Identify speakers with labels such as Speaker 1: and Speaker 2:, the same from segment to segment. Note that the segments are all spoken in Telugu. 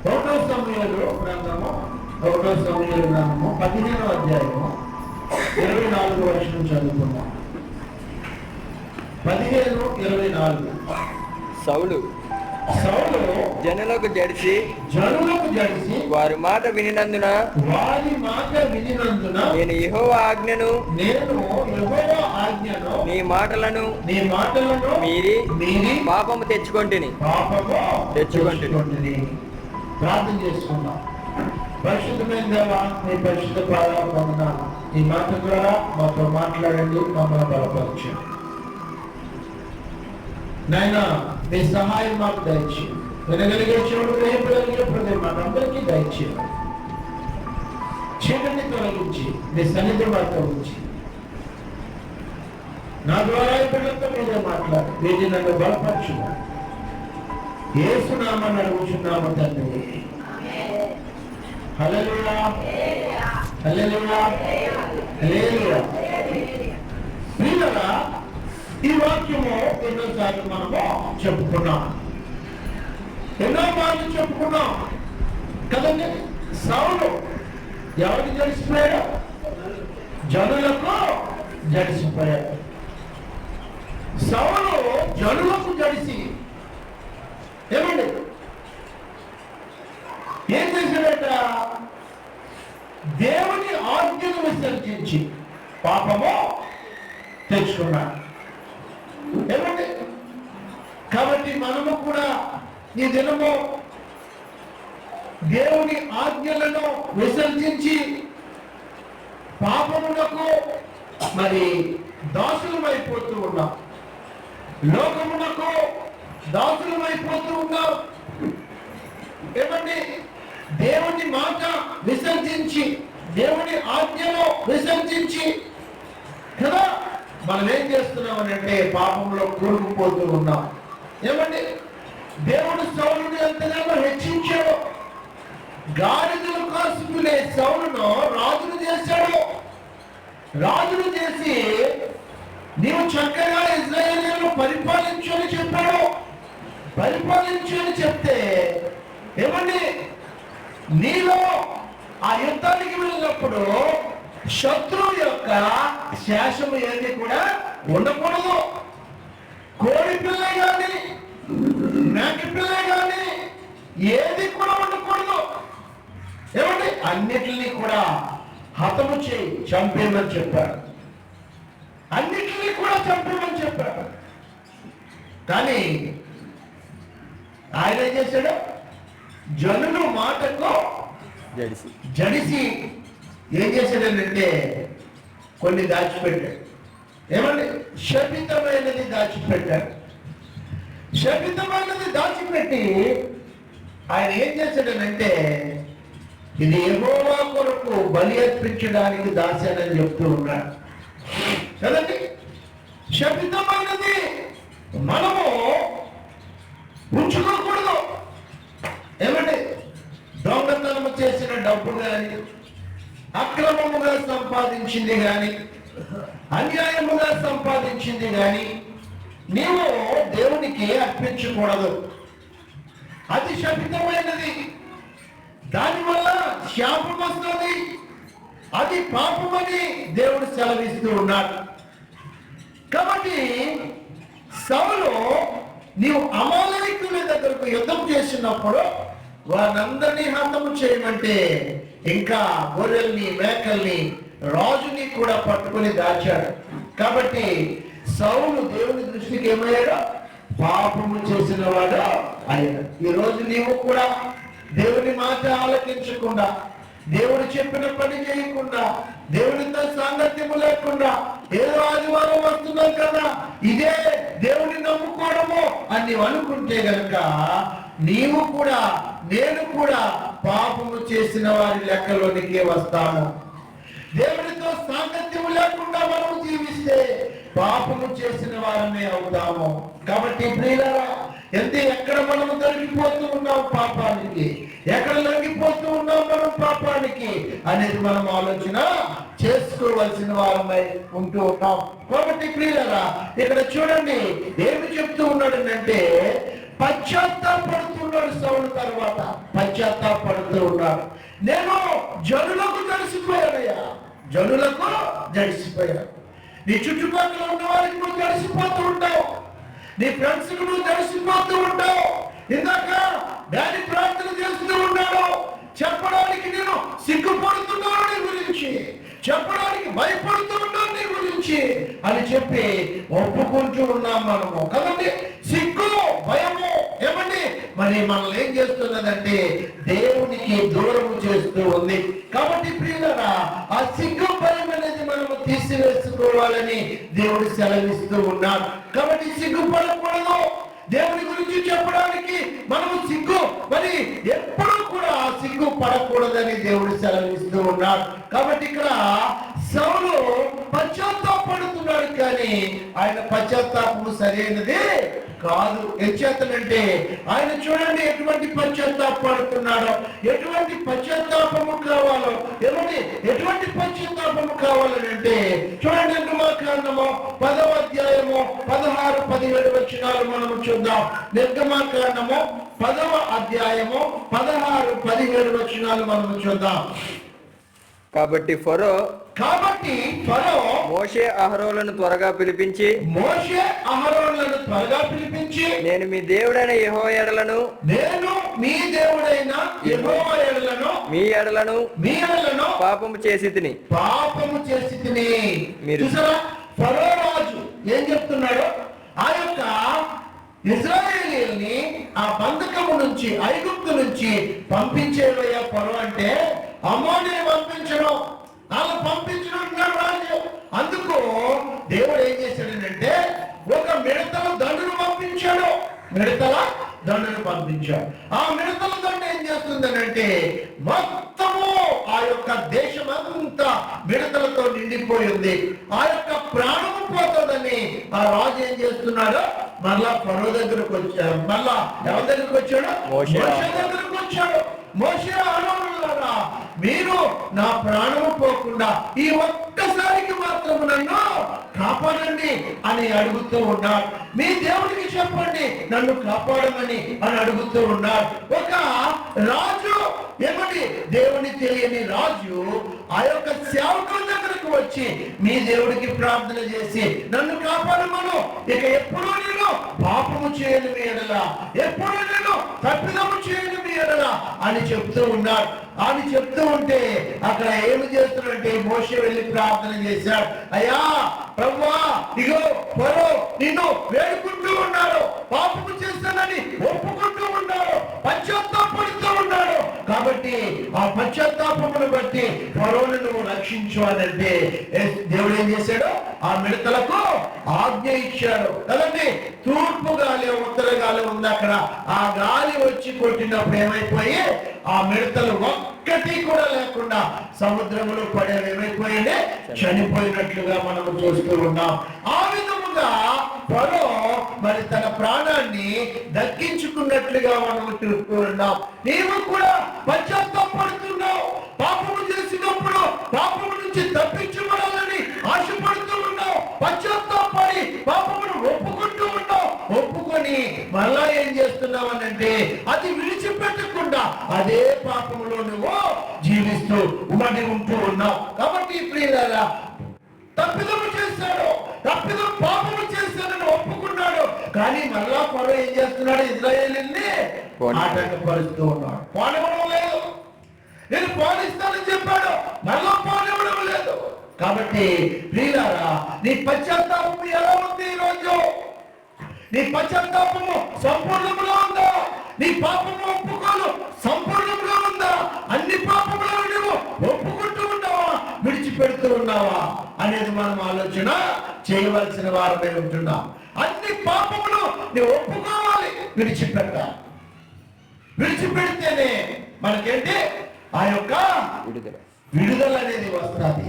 Speaker 1: ఒకటో సమూయేలు గ్రంథము 15వ అధ్యాయము 24వ వచనం చదువుకున్నాం. 15:24.
Speaker 2: సౌలు జనులకు జడిసి వారి మాట వినినందున నేను యెహోవా ఆజ్ఞను నీ మాటలను మీరి పాపము తెచ్చుకొంటిని.
Speaker 1: ప్రార్థన చేసుకున్నాం. పరిశుద్ధమైన దేవా, మీ పరిశుద్ధ పాదాలు పొందాను. ఈ మాట ద్వారా మాతో మాట్లాడండి, మమ్మల్ని బలపరచండి నాయనా. మీ సహాయం మాకు దయచేయండి. వినగలిగే చెవుడు, గ్రహింపగలిగే హృదయం మాకు అందరికీ దయచేయండి. చీకటిని తొలగించి మీ సన్నిధి వారితో ఉంచి నా ద్వారా పిల్లలతో మీరే మాట్లాడు. వీటి నన్ను బలపరచు. యేసు నామమున అడుగుచున్నాము తండ్రి. హల్లెలూయా, హల్లెలూయా, హల్లెలూయా. ప్రియులారా, ఈ వాక్యము ఎన్నోసార్లు మనము చెప్పుకున్నాం, ఎన్నో మార్లు చెప్పుకున్నాం కదండి. సౌలు ఎవరికి జడిసిపోయాడు? జనులకు జడిసిపోయాడు. సౌలు జనులకు జడిసి ఏమండి ఏం చేశాడట? దేవుని ఆజ్ఞను విసర్జించి పాపము తెచ్చుకున్నాడు. ఏమండి? కాబట్టి మనము కూడా ఈ దినము దేవుని ఆజ్ఞలను విసర్జించి పాపమునకు మరి దాసులమైపోతూ ఉన్నాం, లోకమునకు దాసులమైపోతూ ఉన్నాం. ఏమండి? దేవుని మాట విసర్జించి, దేవుని ఆజ్ఞను విసర్జించి కదా మనం ఏం చేస్తున్నామని అంటే పాపంలో కూరుకుపోతూ ఉన్నాం. ఏమండి? దేవుడు సౌలుని ఎంతగానో హెచ్చించాడు. గాడిదలు కాసుకునే సౌలును రాజును చేశాడు. రాజును చేసి నీవు చక్కగా ఇశ్రాయేలీయులను పరిపాలించు అని చెప్పాడు. పరిపాలించు అని చెప్తే ఏమండి? నీలో ఆ యుద్ధానికి వెళ్ళినప్పుడు శత్రువు యొక్క శేషము ఏది కూడా ఉండకూడదు. కోడి పిల్ల కానీ మేక పిల్ల కానీ ఏది కూడా ఉండకూడదు. ఏమండి? అన్నిటినీ కూడా హతము చేయి, చంపేమని చెప్పారు. అన్నిటినీ కూడా చంపేమని చెప్పారు. కానీ ఆయన ఏం చేశాడు? జనులు మాటకు జడిసి ఏం చేశాడంటే కొన్ని దాచిపెట్టాడు. ఏమండి? శపితమైనది దాచిపెట్టాడు. శపితమైనది దాచిపెట్టి ఆయన ఏం చేశాడనంటే ఇది యెహోవా కొరకు బలి అర్పించడానికి దాచానని చెప్తూ ఉన్నాడు కదండి. శపితమైనది మనము ఉంచుకోకూడదు. ఏమండి? దొంగతనము చేసిన డబ్బు కానీ, అక్రమముగా సంపాదించింది కానీ, అన్యాయముగా సంపాదించింది కానీ నీవు దేవునికి అర్పించకూడదు. అది శపితమైనది. దానివల్ల శాపం వస్తుంది. అది పాపమని దేవుడు సెలవిస్తూ ఉన్నాడు. కాబట్టి సౌలు నీవు అమాలేకుల దగ్గరకు యుద్ధం చేసినప్పుడు వారందరినీ హతము చేయమంటే ఇంకా గొర్రెల్ని, మేకల్ని, రాజుని కూడా పట్టుకుని దాచాడు. కాబట్టి సౌలు దేవుని దృష్టికి ఏమయ్యాడు? పాపము చేసిన వాడు అయ్యాడు. ఈ రోజు నీవు కూడా దేవుని మాట ఆలకించకుండా, దేవుడు చెప్పిన పని చేయకుండా, దేవునితో సాంగత్యము లేకుండా ఏదో ఆదివారం వస్తున్నాం కదా ఇదే దేవుని నమ్ముకోవడము అని నీవు అనుకుంటే గనక నీవు కూడా నేను కూడా పాపము చేసిన వారి లెక్కలోనికి వస్తాము. దేవునితో సాంగత్యము లేకుండా మనము జీవిస్తే పాపము చేసిన వారమే అవుతాము. కాబట్టి ప్రియులారా, ఎక్కడ మనము దొరికిపోతూ ఉన్నాం పాపానికి, ఎక్కడ లొంగిపోతూ ఉన్నాం మనం పాపానికి అనేది మనం ఆలోచన చేసుకోవలసిన వారమై ఉంటూ ఉన్నాం. కాబట్టి ప్రియులారా, ఇక్కడ చూడండి ఏమి చెప్తూ ఉన్నాడు అంటే పశ్చాత్తాపడుతున్నాడు సౌలు. తర్వాత పశ్చాత్తాపడుతూ ఉన్నారు. నేను జనులకు జడిసిపోయానయ్యా, జనులకు జడిసిపోయాను. నీ చుట్టుపక్కల ఉన్న వారికి నువ్వు జడిసిపోతూ ఉంటావు, నీ ఫ్రెండ్స్ కు నువ్వు జడిసిపోతూ ఉంటావు. ఇందాక డాడీ ప్రార్థన చేస్తూ ఉన్నాడు, చెప్పడానికి నేను సిగ్గుపడుతున్నాను నీ గురించి, చెప్పడానికి భయపడుతూ ఉన్నాను నీ గురించి అని చెప్పి ఒప్పుకుంటూ ఉన్నాం మనము కదండి. సిగ్గు భయము ఏమండి మరి మనల్ని ఏం చేస్తున్నదంటే దేవునికి దూరము చేస్తూ ఉంది. కాబట్టి ప్రియులారా, ఆ సిగ్గు భయం అనేది మనము తీసివేసుకోవాలని దేవుడు సెలవిస్తూ ఉన్నాడు. కాబట్టి సిగ్గుపడకూడదు. దేవుని గురించి చెప్పడానికి మనము సిగ్గు మరి ఎప్పుడూ కూడా సిగ్గు పడకూడదని దేవుడు సెలవిస్తూ ఉన్నాడు. కాబట్టి ఇక్కడ సౌలు పశ్చాత్తాపడుతున్నాడు, కానీ ఆయన పశ్చాత్తాపము సరైనది కాదు. ఎంచేతనంటే ఆయన చూడండి ఎటువంటి పశ్చాత్తాపడుతున్నాడో, ఎటువంటి పశ్చాత్తాపము కావాలో, ఎటువంటి పశ్చాత్తాపము కావాలని అంటే చూడండి, నిర్గమాకాండము 10వ అధ్యాయము 16, 17 వచనాలు మనము చూద్దాం. నిర్గమాకాండము 10వ అధ్యాయము 16, 17 వచనాలు మనము చూద్దాం.
Speaker 2: కాబట్టి ఫరో
Speaker 1: మోషే అహరోనులను త్వరగా పిలిపించి
Speaker 2: నేను మీ దేవుడైన యెహోవా ఎడలను మీ ఎడలను పాపము చేసి తిని.
Speaker 1: మీరు ఫరో రాజు ఏం చెప్తున్నాడు? ఆ యొక్క ఇశ్రాయేలీయుల్ని ఆ బంధకము నుంచి, ఐగుప్తు నుంచి పంపించేవయ్యా ఫరో అంటే, అమ్మోని పంపించడం, అలా పంపించడం రాజు. అందుకు దేవుడు ఏం చేశాడంటే ఒక మిడతల దండును పంపించాడు. ఆ మిడతల దండ ఏం చేస్తుందనంటే మొత్తము ఆ యొక్క దేశమంతా మిడతలతో నిండిపోయింది. ఆ యొక్క ప్రాణము పోతుందని ఆ రాజు ఏం చేస్తున్నాడు? మళ్ళా ఫరో దగ్గరకు వచ్చాడు. మళ్ళా ఎవరి దగ్గరకు వచ్చాడు? మోషే దగ్గరకు వచ్చాడు. మోషే అహరోనులారా, మీరు నా ప్రాణము పోకుండా ఈ ఒక్కసారికి మాత్రము నన్ను కాపాడండి అని అడుగుతూ ఉన్నాడు. మీ దేవుడికి చెప్పండి నన్ను కాపాడమని అని అడుగుతూ ఉన్నాడు. ఒక రాజు దేవుని తెలియని రాజు ఆ యొక్క సేవకుల దగ్గరకు వచ్చి మీ దేవుడికి ప్రార్థన చేసి నన్ను కాపాడమను, ఇక ఎప్పుడూ నేను పాపము చేయను మీ ఎడల, ఎప్పుడూ నేను తప్పిదము చేయను మీ ఎడల అని చెప్తూ ఉన్నాడు. అని చెప్తూ ఉంటే అక్కడ ఏమి చేస్తున్నాడంటే మోషే వెళ్ళి ప్రార్థన చేశాడు. అయ్యా ప్రభువా, ఇగో ఫరో నిన్ను వేడుకుంటూ ఉన్నాడు, పాపము చేస్తానని ఒప్పుకుంటూ ఉన్నాడు, పశ్చాత్తాపడుతూ ఉన్నాడు. కాబట్టి ఆ పశ్చాత్తాపమును బట్టి ఫరోను నువ్వు రక్షించు అనంటే దేవుడు ఏం చేశాడు? ఆ మిడతలకు ఆజ్ఞ ఇచ్చాడు కదండి. తూర్పు గాలి ఉత్తర గాలి ఉంది అక్కడ. ఆ గాలి వచ్చి కొట్టినప్పుడు ఏమైపోయి ఆ మిడతలు ఒక్కటి కూడా లేకుండా సముద్రంలో పడేవి ఏమైపోయింది? చనిపోయినట్లుగా మనము చూస్తూ ఉన్నాం. ఆ విధముగా ఫరో మరి తన ప్రాణాన్ని దక్కించుకున్నట్లుగా మనము చూస్తూ ఉన్నాం. నీవు కూడా పశ్చాత్తాపడుతున్నావు. పాపము చేసినప్పుడు పాపము నుంచి తప్పించబడాలని ఆశపడుతూ ఉన్నావు. పశ్చాత్తాపడి పాపమును ఒప్పుకుంటూ ఉన్నావు. ఒప్పుకొని మళ్ళా ఏం చేస్తున్నావు అనంటే అది విడిచిపెట్టకుండా అదే పాపములో నువ్వు జీవిస్తూ ఉమ్మడి ఉంటూ ఉన్నావు. కాబట్టి ప్రియులారా, తప్పిదము చేశాడు, తప్పిదం పాపము చేశాడని ఒప్పుకున్నాడు. కానీ మళ్ళా ఫరో ఏం చేస్తున్నాడు? ఇశ్రాయేలుని ఆటంకపరుస్తూ ఉన్నాడు. పోనివ్వడం లేదు. నేను పోనిస్తానని చెప్పాడు, మళ్ళా పోనివ్వడం లేదు. కాబట్టి ప్రియులారా, నీ పశ్చాత్తాపము ఎలా ఉంది ఈరోజు? నీ పశ్చాత్తాపము సంపూర్ణంగా ఉందా? నీ పాపము ఒప్పుకోలు సంపూర్ణంగా ఉందా? అన్ని పాపములను నువ్వు ఒప్పుకుంటూ ఉన్నావా, విడిచిపెడుతూ ఉన్నావా అనేది మనం ఆలోచన చేయవలసిన వారమే ఉంటున్నాం. అన్ని పాపములు నువ్వు ఒప్పుకోవాలి, విడిచిపెట్టాలి. విడిచిపెడితేనే మనకేంటి? ఆ యొక్క విడుదల అనేది వస్తుంది.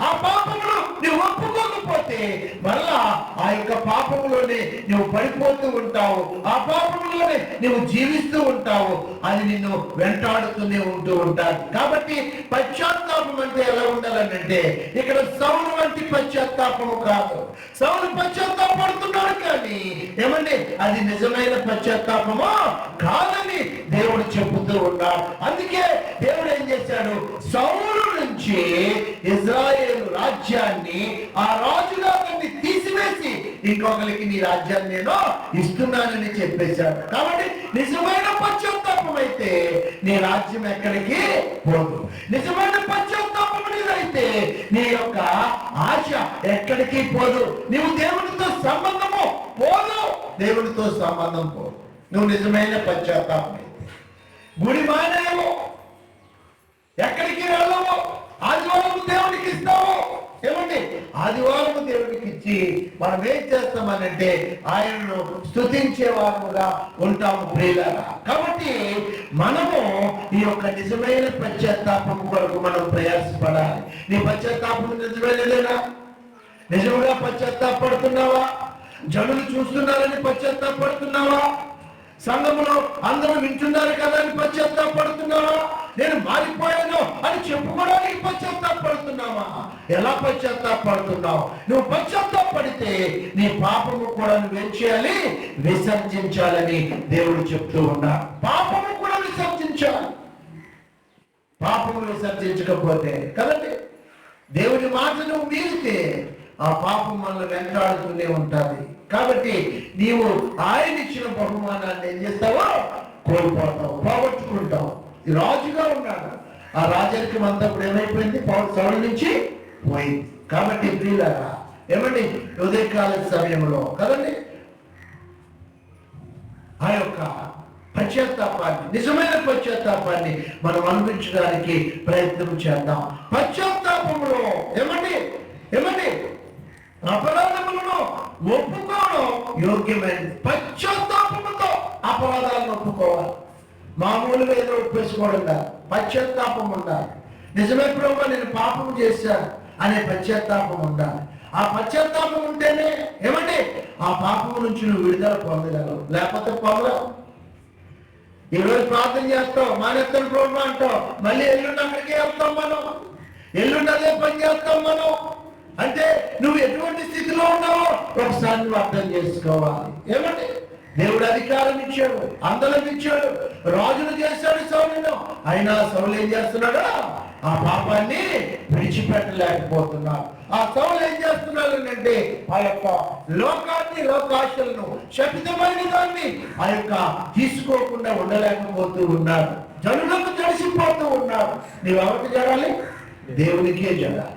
Speaker 1: ఆ పాపములు నువ్వు ఒప్పుకోకపోతే మళ్ళా ఆ యొక్క పాపములోనే నువ్వు పడిపోతూ ఉంటావు. ఆ పాపములోనే నువ్వు జీవిస్తూ ఉంటావు. అది నిన్ను వెంటాడుతూనే ఉంటూ ఉంటాడు. కాబట్టి పశ్చాత్తాపం అంటే ఎలా ఉండాలంటే ఇక్కడ సౌలు వంటి పశ్చాత్తాపము కాదు. సౌలు పశ్చాత్తాపడుతున్నాడు, కానీ ఏమండి అది నిజమైన పశ్చాత్తాపము కాదని దేవుడు చెబుతూ ఉన్నాడు. అందుకే దేవుడు ఏం చేశాడు, సౌలు నుంచి ఇజ్రాయేలు రాజ్యాన్ని ఆ రాజుగా దాన్ని తీసివేసి ఇంకొకరికి నీ రాజ్యాన్ని నేను ఇస్తున్నానని చెప్పేశాడు. కాబట్టి నిజమైన పశ్చాత్తాపం అయితే నీ రాజ్యం ఎక్కడికి పోదు. నిజమైన పశ్చాత్తాపం నీదైతే నీ యొక్క ఆశ ఎక్కడికి పోదు. నీవు దేవునితో సంబంధము పోదు, దేవునితో సంబంధం పోదు. నువ్వు నిజమైన పశ్చాత్తాపం అయితే గుడి మానేవు, ఎక్కడికి వెళ్ళవు, ఆదివారం దేవునికి ఇస్తావు. ఏమండి, ఆదివారం దేవునికి ఇచ్చి మనం ఏం చేస్తామనంటే ఆయనను స్తుతించే వారముగా ఉంటాము ప్రియులారా. కాబట్టి మనము ఈ యొక్క నిజమైన పశ్చాత్తాపం కొరకు మనం ప్రయాసపడాలి. నీ పశ్చాత్తాపం నిజమైనదేనా? నిజంగా పశ్చాత్తాపడుతున్నావా? జనులు చూస్తున్నారని పశ్చాత్తాపడుతున్నావా? సంఘములో అందరూ వింటున్నారు కదా అని పశ్చాత్తాపడుతున్నావా? నేను మారిపోయాను అని చెప్పుకోవడానికి పశ్చాత్తాపడుతున్నావా? ఎలా పశ్చాత్తాపడుతున్నావు? నువ్వు పశ్చాత్తాపడితే నీ పాపము కూడా నువ్వేం చేయాలి? విసర్జించాలని దేవుడు చెప్తూ ఉన్నా. పాపము కూడా విసర్జించాలి. పాపము విసర్జించకపోతే కదండి, దేవుని మాట నువ్వు మీరితే ఆ పాపం మనల్ని వెంటాడుతూనే ఉంటుంది. కాబట్టి నీవు ఆయన ఇచ్చిన బహుమానాన్ని ఏం చేస్తావో కోల్పోతావు, పోగొట్టుకుంటావు. ఈ రాజుగా ఉన్నాడు, ఆ రాజరికం అంతా ఇప్పుడు ఏమైపోయింది? సౌలు నుంచి పోయింది. కాబట్టి ప్రియులారా, ఏమండి, ఉదయకాల సమయంలో కదండి ఆ యొక్క పశ్చాత్తాపాన్ని, నిజమైన పశ్చాత్తాపాన్ని మనం అనిపించడానికి ప్రయత్నం చేద్దాం. పశ్చాత్తాపంలో ఏమండి అపరాధములను ఒప్పుకోవడం యోగ్యమైనది. పశ్చాత్తాపముతో అపరాధాలను ఒప్పుకోవాలి. మామూలుగా ఏదో ఒప్పేసుకోవడం కాదు, పశ్చాత్తాపం ఉండాలి. నిజమే ప్రభువా నేను పాపం చేశాను అనే పశ్చాత్తాపం ఉండాలి. ఆ పశ్చాత్తాపం ఉంటేనే ఏమండి ఆ పాపం నుంచి నువ్వు విడుదల పొందగలవు, లేకపోతే పొందలేవు. ఈరోజు ప్రార్థన చేస్తావు, మానేస్తాను ప్రభువా అంటావు, మళ్ళీ ఎల్లుండి అక్కడికే వెళ్తాం మనం, ఎల్లుండి అదే పని చేస్తాం మనం. అంటే నువ్వు ఎటువంటి స్థితిలో ఉన్నావో ఒకసారి నువ్వు అర్థం చేసుకోవాలి. ఏమంటే దేవుడు అధికారం ఇచ్చాడు, అందలం ఇచ్చాడు, రాజును చేశాడు సౌలును. అయినా సౌలు ఏం చేస్తున్నాడు? ఆ పాపాన్ని విడిచిపెట్టలేకపోతున్నాడు. ఆ సౌలు ఏం చేస్తున్నాడు అంటే ఆ యొక్క లోకాన్ని, లోకాశలను, శపితమైన దాన్ని ఆ యొక్క తీసుకోకుండా ఉండలేకపోతూ ఉన్నాడు. జనులకు జడిసిపోతూ ఉన్నాడు. నీవెవరికి జడాలి? దేవునికే జడాలి,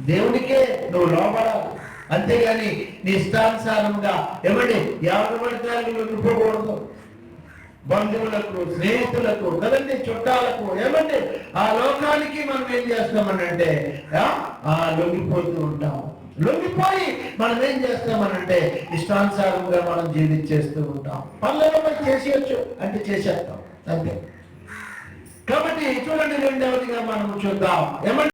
Speaker 1: దేవునికే నువ్వు లోబడాలి. అంతేగాని నీ ఇష్టానుసారంగా ఏమండి ఎవరి వెళ్ళిపోకూడదు. బంధువులకు, స్నేహితులకు కదండి, చుట్టాలకు ఏమండి ఆ లోకానికి మనం ఏం చేస్తామనంటే లొంగిపోతూ ఉంటాము. లొంగిపోయి మనం ఏం చేస్తామనంటే ఇష్టానుసారంగా మనం జీవించేస్తూ ఉంటాం. పనులలో చేసేయచ్చు అంటే చేసేస్తాం అంతే. కాబట్టి చూడండి, రెండవదిగా మనం చూద్దాం. ఏమండి